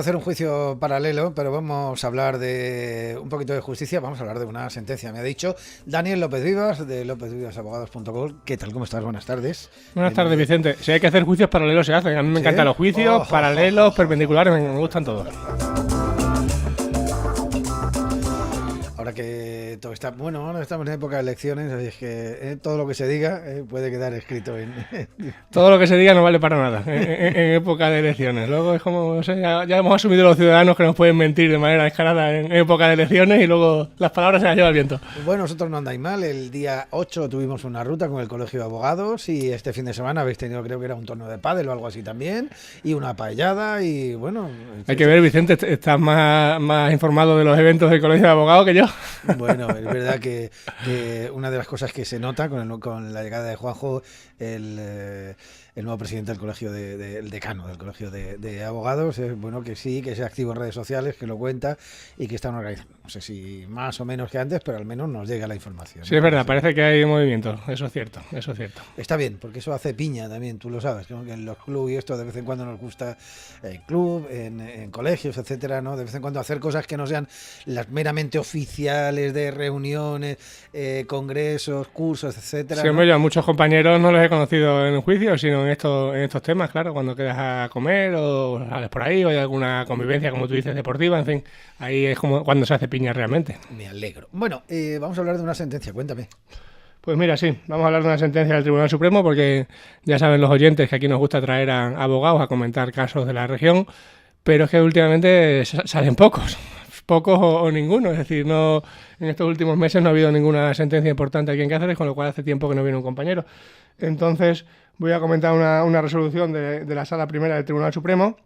hacer un juicio paralelo, pero vamos a hablar de un poquito de justicia, vamos a hablar de una sentencia. Me ha dicho Daniel López Vivas, de lopezvivasabogados.com. ¿Qué tal? ¿Cómo estás? Buenas tardes. Buenas tardes, Vicente. Si hay que hacer juicios paralelos, se hacen. A mí me encantan los juicios, paralelos, perpendiculares, me gustan todos. Ahora que todo está... Bueno, ahora estamos en época de elecciones, así es que todo lo que se diga puede quedar escrito en... Todo lo que se diga no vale para nada en época de elecciones. Luego es como, no sé, ya hemos asumido los ciudadanos que nos pueden mentir de manera descarada en época de elecciones y luego las palabras se las lleva el viento. Bueno, nosotros no andáis mal. El día 8 tuvimos una ruta con el Colegio de Abogados y este fin de semana habéis tenido, creo que era un torneo de pádel o algo así también, y una paellada y bueno... Hay que ver, Vicente, estás más informado de los eventos del Colegio de Abogados que yo. Bueno, es verdad que una de las cosas que se nota con la llegada de Juanjo, el nuevo presidente del colegio, el decano del colegio de abogados, es bueno que sí, que sea activo en redes sociales, que lo cuenta y que están organizando. No sé si más o menos que antes, pero al menos nos llega la información. Sí, es verdad, parece que hay movimiento, eso es cierto, eso es cierto. Está bien, porque eso hace piña también, tú lo sabes, ¿no? Que en los clubes y esto de vez en cuando nos gusta el club, en colegios, etcétera, ¿no? De vez en cuando hacer cosas que no sean las meramente oficiales de reuniones, congresos, cursos, etcétera. Sí, hombre, yo a muchos compañeros no los he conocido en un juicio, sino en estos temas, claro, cuando quedas a comer o sales por ahí o hay alguna convivencia, como tú dices, deportiva, en fin, ahí es como cuando se hace piña realmente. Me alegro. Bueno, vamos a hablar de una sentencia, cuéntame. Pues mira, sí, vamos a hablar de una sentencia del Tribunal Supremo porque ya saben los oyentes que aquí nos gusta traer a abogados a comentar casos de la región, pero es que últimamente salen pocos o ninguno, es decir, no en estos últimos meses no ha habido ninguna sentencia importante aquí en Cáceres, con lo cual hace tiempo que no viene un compañero. Entonces voy a comentar una resolución de la Sala Primera del Tribunal Supremo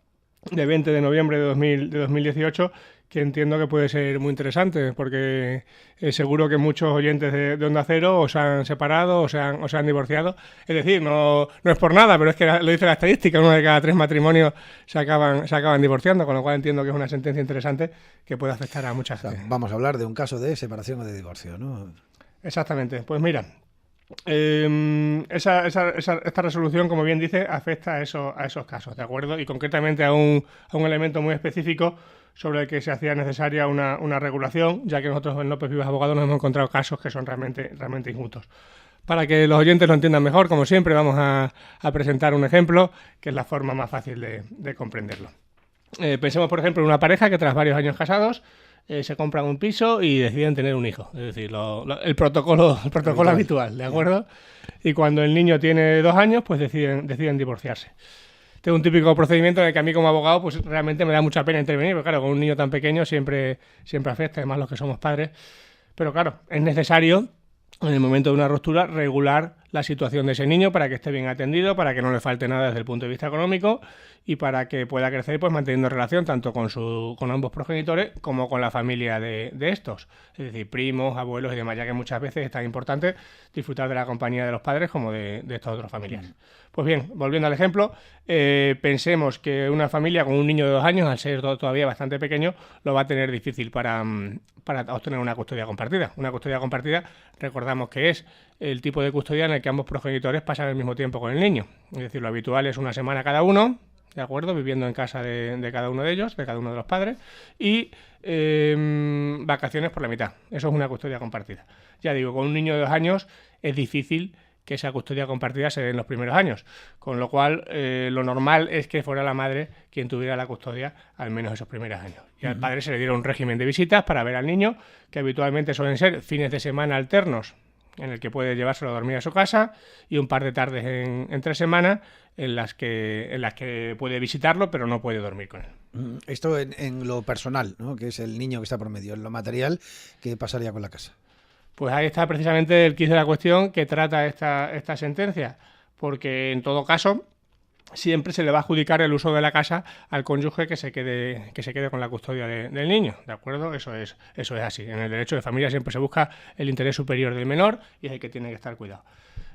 de 20 de noviembre de 2018 que entiendo que puede ser muy interesante porque seguro que muchos oyentes de Onda Cero o se han separado o se han divorciado. Es decir, no es por nada, pero es que lo dice la estadística, 1 de cada 3 matrimonios se acaban divorciando, con lo cual entiendo que es una sentencia interesante que puede afectar a mucha gente. Vamos a hablar de un caso de separación o de divorcio, ¿no? Exactamente. Pues mira, esta resolución, como bien dice, afecta a esos casos, ¿de acuerdo? Y concretamente a un elemento muy específico sobre el que se hacía necesaria una regulación, ya que nosotros en López Vivas Abogados nos hemos encontrado casos que son realmente injustos. Para que los oyentes lo entiendan mejor, como siempre, vamos a presentar un ejemplo que es la forma más fácil de comprenderlo. Pensemos, por ejemplo, en una pareja que tras varios años casados se compran un piso y deciden tener un hijo, es decir, el protocolo habitual, ¿de acuerdo? Y cuando el niño tiene 2 años, pues deciden divorciarse. Este es un típico procedimiento en el que a mí como abogado pues realmente me da mucha pena intervenir, porque claro, con un niño tan pequeño siempre afecta, además los que somos padres, pero claro, es necesario en el momento de una ruptura regular la situación de ese niño para que esté bien atendido, para que no le falte nada desde el punto de vista económico y para que pueda crecer pues manteniendo relación tanto con ambos progenitores como con la familia de estos, es decir, primos, abuelos y demás, ya que muchas veces es tan importante disfrutar de la compañía de los padres como de estos otros familiares. Pues bien, volviendo al ejemplo, pensemos que una familia con un niño de 2 años, al ser todavía bastante pequeño, lo va a tener difícil para obtener una custodia compartida. Una custodia compartida, recordamos que es el tipo de custodia en el que ambos progenitores pasan el mismo tiempo con el niño. Es decir, lo habitual es una semana cada uno, ¿de acuerdo? Viviendo en casa de cada uno de ellos, de cada uno de los padres, y vacaciones por la mitad. Eso es una custodia compartida. Ya digo, con un niño de 2 años es difícil que esa custodia compartida se dé en los primeros años, con lo cual lo normal es que fuera la madre quien tuviera la custodia al menos esos primeros años. Y al padre se le diera un régimen de visitas para ver al niño, que habitualmente suelen ser fines de semana alternos, en el que puede llevárselo a dormir a su casa, y un par de tardes entre semanas en las que puede visitarlo, pero no puede dormir con él. Esto en lo personal, ¿no? Que es el niño que está por medio. En lo material, ¿qué pasaría con la casa? Pues ahí está precisamente el quid de la cuestión que trata esta sentencia, porque en todo caso siempre se le va a adjudicar el uso de la casa al cónyuge que se quede con la custodia del niño, ¿de acuerdo? Eso es así. En el derecho de familia siempre se busca el interés superior del menor y es el que tiene que estar cuidado.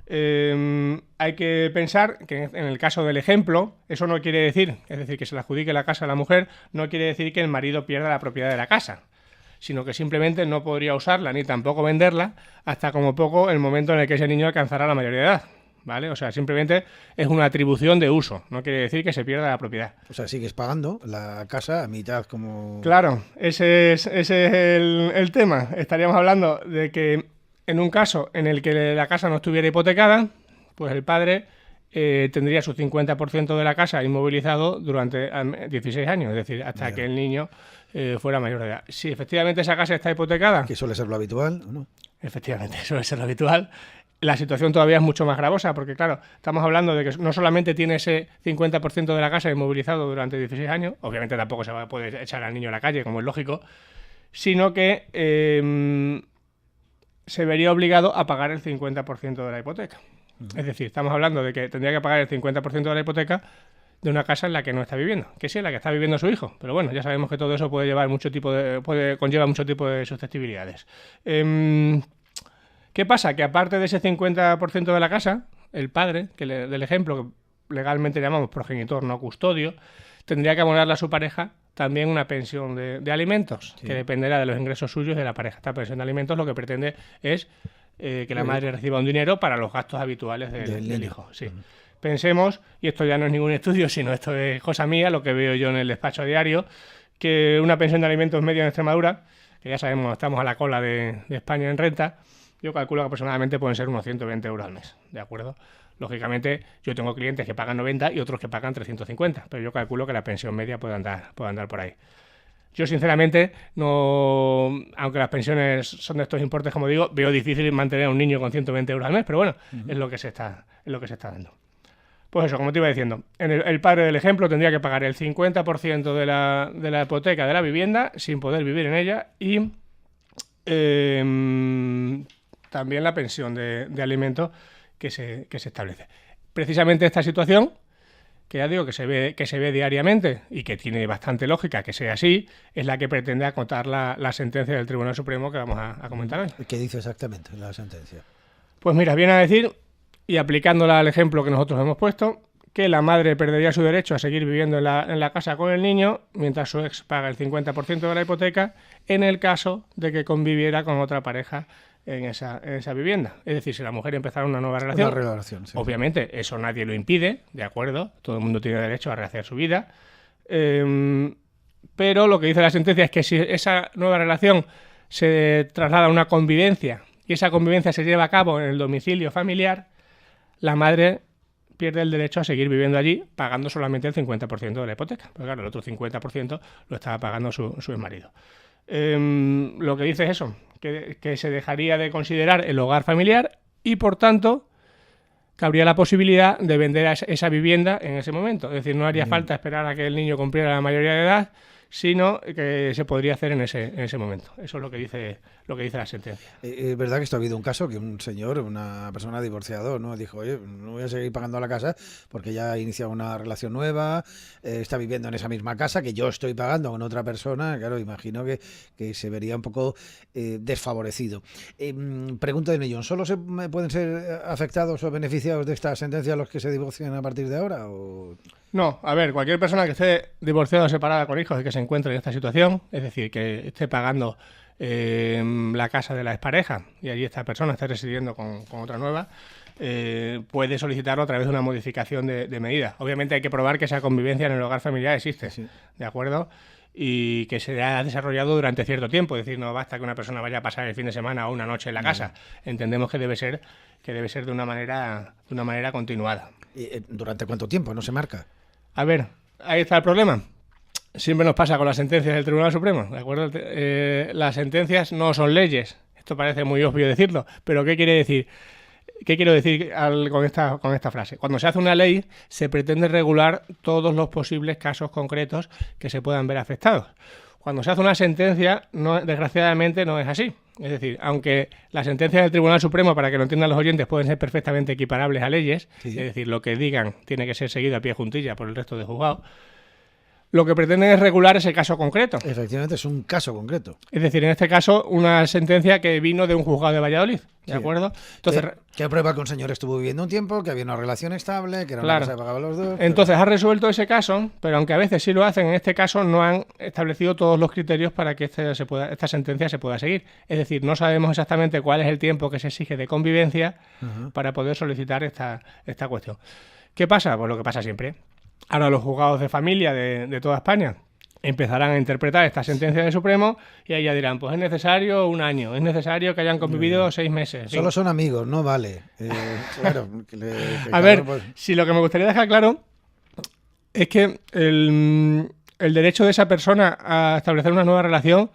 Hay que pensar que en el caso del ejemplo, eso no quiere decir, es decir, que se le adjudique la casa a la mujer, no quiere decir que el marido pierda la propiedad de la casa, sino que simplemente no podría usarla ni tampoco venderla hasta como poco el momento en el que ese niño alcanzará la mayoría de edad. ¿vale? O sea, simplemente es una atribución de uso, no quiere decir que se pierda la propiedad. O sea, sigues pagando la casa a mitad como... Claro, ese es el tema. Estaríamos hablando de que en un caso en el que la casa no estuviera hipotecada, pues el padre tendría su 50% de la casa inmovilizado durante 16 años, es decir, hasta que el niño fuera mayor de edad. Si efectivamente esa casa está hipotecada... Que suele ser lo habitual, ¿o no? Efectivamente, suele ser lo habitual. La situación todavía es mucho más gravosa porque, claro, estamos hablando de que no solamente tiene ese 50% de la casa inmovilizado durante 16 años, obviamente tampoco se va a poder echar al niño a la calle, como es lógico, sino que se vería obligado a pagar el 50% de la hipoteca. Es decir, estamos hablando de que tendría que pagar el 50% de la hipoteca de una casa en la que no está viviendo, que sí, en la que está viviendo su hijo, pero bueno, ya sabemos que todo eso puede llevar conlleva mucho tipo de susceptibilidades. ¿Qué pasa? Que aparte de ese 50% de la casa, el padre, del ejemplo que legalmente llamamos progenitor no custodio, tendría que abonarle a su pareja también una pensión de alimentos, que dependerá de los ingresos suyos de la pareja. Esta pensión de alimentos lo que pretende es que la madre reciba un dinero para los gastos habituales del hijo. Sí. Pensemos, y esto ya no es ningún estudio, sino esto es cosa mía, lo que veo yo en el despacho diario, que una pensión de alimentos media en Extremadura, que ya sabemos, estamos a la cola de España en renta, yo calculo que aproximadamente pueden ser unos 120 euros al mes, ¿de acuerdo? Lógicamente, yo tengo clientes que pagan 90 y otros que pagan 350, pero yo calculo que la pensión media puede andar por ahí. Yo, sinceramente, no, aunque las pensiones son de estos importes, como digo, veo difícil mantener a un niño con 120 euros al mes, pero bueno, es lo que se está dando. Pues eso, como te iba diciendo, el padre del ejemplo tendría que pagar el 50% de la hipoteca de la vivienda sin poder vivir en ella y también la pensión de alimentos que se establece. Precisamente esta situación, que ya digo que se ve diariamente y que tiene bastante lógica que sea así, es la que pretende acotar la sentencia del Tribunal Supremo que vamos a comentar hoy. ¿Qué dice exactamente la sentencia? Pues mira, viene a decir, y aplicándola al ejemplo que nosotros hemos puesto, que la madre perdería su derecho a seguir viviendo en la casa con el niño mientras su ex paga el 50% de la hipoteca en el caso de que conviviera con otra pareja en esa vivienda. Es decir, si la mujer empezara una nueva relación, sí. Obviamente eso nadie lo impide, ¿de acuerdo? Todo el mundo tiene derecho a rehacer su vida. Pero lo que dice la sentencia es que si esa nueva relación se traslada a una convivencia y esa convivencia se lleva a cabo en el domicilio familiar, la madre pierde el derecho a seguir viviendo allí pagando solamente el 50% de la hipoteca. Porque claro, el otro 50% lo estaba pagando su exmarido. Lo que dice es eso, que se dejaría de considerar el hogar familiar y, por tanto, cabría la posibilidad de vender esa vivienda en ese momento. Es decir, no haría falta esperar a que el niño cumpliera la mayoría de edad, sino que se podría hacer en ese momento. Eso es lo que dice la sentencia. Es verdad que esto ha habido un caso que un señor, una persona divorciado, ¿no? Dijo, oye, no voy a seguir pagando la casa porque ya ha iniciado una relación nueva, está viviendo en esa misma casa que yo estoy pagando con otra persona. Claro, imagino que se vería un poco desfavorecido. Pregunta de millón, ¿solo pueden ser afectados o beneficiados de esta sentencia los que se divorcian a partir de ahora? ¿O...? No, a ver, cualquier persona que esté divorciada o separada con hijos y que se encuentre en esta situación, es decir, que esté pagando la casa de la expareja y allí esta persona esté residiendo con otra nueva, puede solicitarlo a través de una modificación de medida. Obviamente hay que probar que esa convivencia en el hogar familiar existe, sí. ¿De acuerdo? Y que se ha desarrollado durante cierto tiempo. Es decir, no basta que una persona vaya a pasar el fin de semana o una noche en la casa. Entendemos que debe ser de una manera continuada. ¿Durante cuánto tiempo? ¿No se marca? A ver, ahí está el problema. Siempre nos pasa con las sentencias del Tribunal Supremo, ¿de acuerdo? Las sentencias no son leyes. Esto parece muy obvio decirlo, pero ¿qué quiere decir? ¿Qué quiero decir con esta frase? Cuando se hace una ley, se pretende regular todos los posibles casos concretos que se puedan ver afectados. Cuando se hace una sentencia, desgraciadamente no es así. Es decir, aunque las sentencias del Tribunal Supremo, para que lo entiendan los oyentes, pueden ser perfectamente equiparables a leyes, sí. Es decir, lo que digan tiene que ser seguido a pie juntilla por el resto de juzgados, lo que pretende es regular ese caso concreto. Efectivamente, es un caso concreto. Es decir, en este caso, una sentencia que vino de un juzgado de Valladolid, ¿de Sí. acuerdo? Entonces, Que prueba que un señor estuvo viviendo un tiempo, que había una relación estable, que era Claro. una casa que pagaban los dos. entonces ha resuelto ese caso, pero aunque a veces sí lo hacen, en este caso no han establecido todos los criterios para que esta sentencia se pueda seguir. Es decir, no sabemos exactamente cuál es el tiempo que se exige de convivencia para poder solicitar esta cuestión. ¿Qué pasa? Pues lo que pasa siempre. Ahora los juzgados de familia de toda España empezarán a interpretar esta sentencia del Supremo y ahí ya dirán, pues es necesario un año, es necesario que hayan convivido 6 meses. Solo son amigos, no vale. Claro. A ver, si lo que me gustaría dejar claro es que el derecho de esa persona a establecer una nueva relación,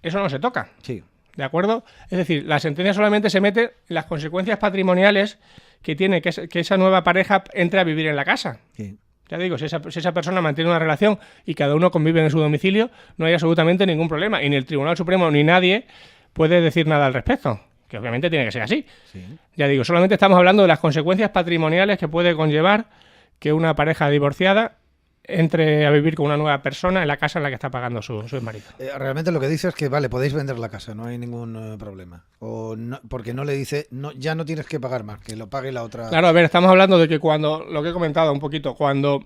eso no se toca. Sí. ¿De acuerdo? Es decir, la sentencia solamente se mete en las consecuencias patrimoniales que tiene que esa nueva pareja entre a vivir en la casa. Sí. Ya digo, si esa persona mantiene una relación y cada uno convive en su domicilio, no hay absolutamente ningún problema. Y ni el Tribunal Supremo ni nadie puede decir nada al respecto. Que obviamente tiene que ser así. Sí. Ya digo, solamente estamos hablando de las consecuencias patrimoniales que puede conllevar que una pareja divorciada entre a vivir con una nueva persona en la casa en la que está pagando su exmarido. Realmente lo que dice es que, vale, podéis vender la casa, no hay ningún problema. O no, porque no le dice, no, ya no tienes que pagar más, que lo pague la otra. Claro, a ver, estamos hablando de que cuando, lo que he comentado un poquito, cuando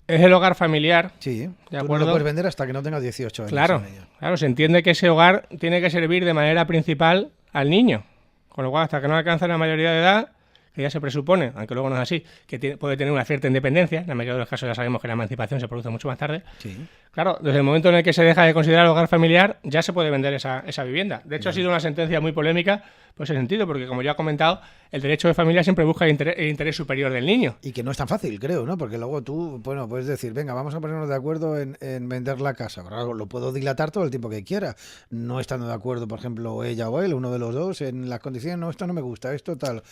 es el hogar familiar, Sí, ¿de tú no acuerdo? lo puedes vender hasta que no tengas 18 años. Claro, en ella. claro, se entiende que ese hogar tiene que servir de manera principal al niño. Con lo cual, hasta que no alcance la mayoría de edad, que ya se presupone, aunque luego no es así, que puede tener una cierta independencia, en la mayoría de los casos ya sabemos que la emancipación se produce mucho más tarde. Sí. Claro, desde el momento en el que se deja de considerar hogar familiar, ya se puede vender esa vivienda. De hecho, ha sido una sentencia muy polémica por ese sentido, porque como ya he comentado, el derecho de familia siempre busca el interés superior del niño. Y que no es tan fácil, creo, ¿no? Porque luego tú, bueno, puedes decir, venga, vamos a ponernos de acuerdo en vender la casa. Claro, lo puedo dilatar todo el tiempo que quiera. No estando de acuerdo, por ejemplo, ella o él, uno de los dos, en las condiciones, no, esto no me gusta, esto tal.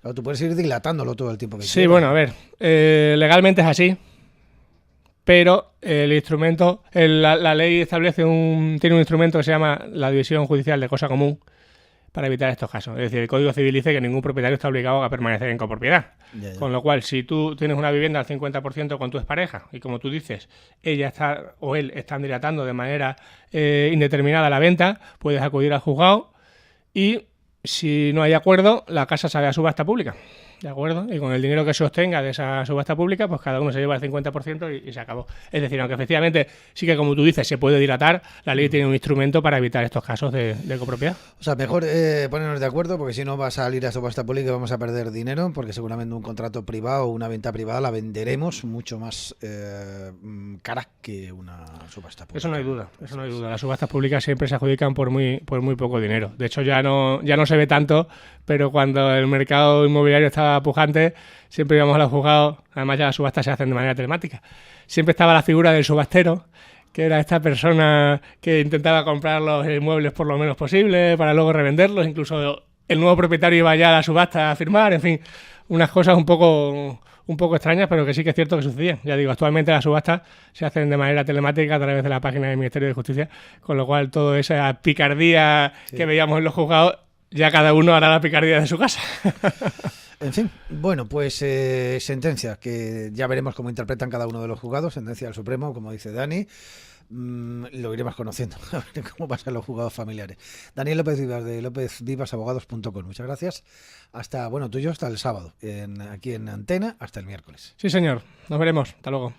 Claro, tú puedes ir dilatándolo todo el tiempo que quieras. Sí, bueno, a ver, legalmente es así, pero el instrumento, la ley establece tiene un instrumento que se llama la división judicial de cosa común para evitar estos casos. Es decir, el Código Civil dice que ningún propietario está obligado a permanecer en copropiedad. Ya. Con lo cual, si tú tienes una vivienda al 50% con tu expareja y como tú dices, ella está o él están dilatando de manera indeterminada la venta, puedes acudir al juzgado y si no hay acuerdo, la casa sale a subasta pública. ¿De acuerdo? Y con el dinero que se obtenga de esa subasta pública, pues cada uno se lleva el 50% y se acabó. Es decir, aunque efectivamente sí que, como tú dices, se puede dilatar, la ley tiene un instrumento para evitar estos casos de copropiedad. O sea, mejor ponernos de acuerdo, porque si no va a salir a subasta pública y vamos a perder dinero, porque seguramente un contrato privado o una venta privada la venderemos mucho más cara que una subasta pública. Eso no hay duda, eso no hay duda. Las subastas públicas siempre se adjudican por muy poco dinero. De hecho, ya no se ve tanto, pero cuando el mercado inmobiliario estaba pujante, siempre íbamos a los juzgados, además ya las subastas se hacen de manera telemática. Siempre estaba la figura del subastero, que era esta persona que intentaba comprar los inmuebles por lo menos posible para luego revenderlos, incluso el nuevo propietario iba ya a la subasta a firmar, en fin, unas cosas un poco extrañas, pero que sí que es cierto que sucedían. Ya digo, actualmente las subastas se hacen de manera telemática a través de la página del Ministerio de Justicia, con lo cual toda esa picardía que veíamos en los juzgados, ya cada uno hará la picardía de su casa. En fin, bueno, pues sentencia, que ya veremos cómo interpretan cada uno de los juzgados, sentencia del Supremo, como dice Dani. Lo iremos conociendo, a ver cómo pasan los juzgados familiares. Daniel López Vivas, de lopezvivasabogados.com. Muchas gracias. Hasta, bueno, tú y yo hasta el sábado, aquí en Antena, hasta el miércoles. Sí, señor. Nos veremos. Hasta luego.